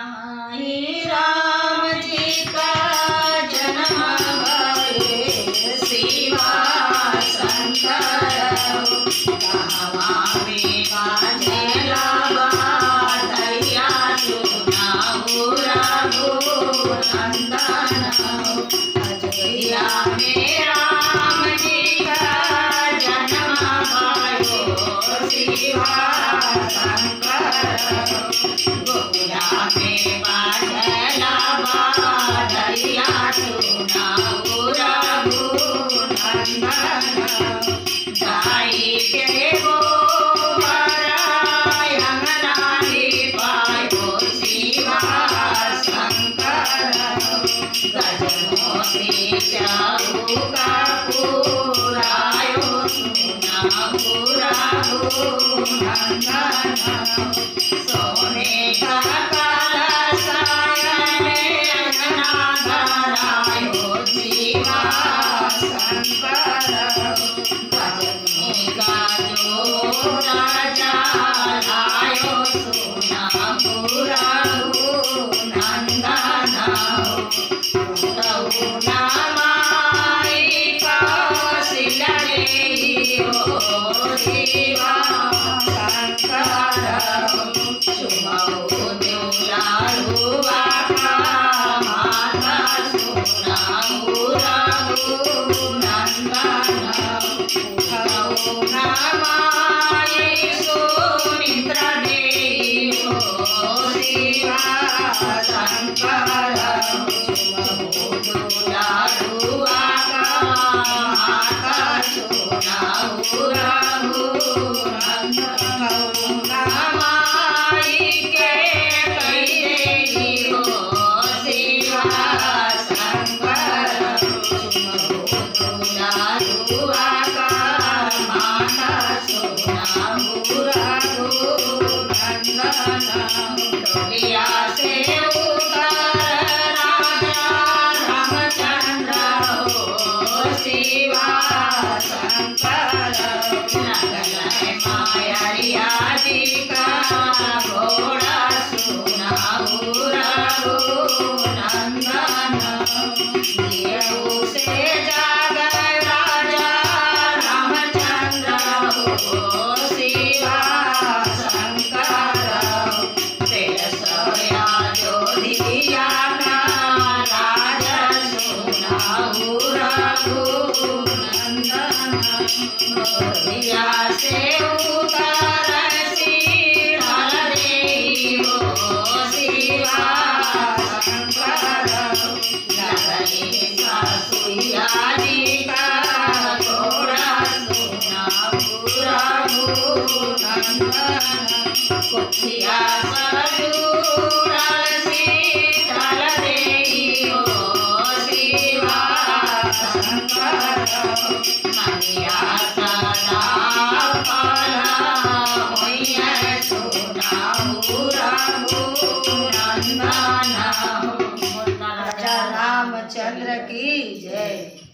ही राम जी का जन्म भये शिवा शंकर कहवा में बाजेला बाधैया सुनाऊ रघुनंदन अयोध्या में राम जी का जन्म भयो शिवा शंकर गोकुला में बाजेला बाधैया सुनाऊ रघुनंदन गाई के गोबर अंगनारी पायो शिवा शंकर गजमोती चौका पुरायो सुनाऊ रघुनंदन सोने का कलश अंगना धरायो शिवा शंकर का जो राजा लायो सुनाऊ रघुनंदन रघुना माई कौशल्या रे हो शिवा शंकर सुमऊ दुलारुआ का माता सुनाऊ रघुनंदन माई सुमित्रा देवी हो शिवा शंकर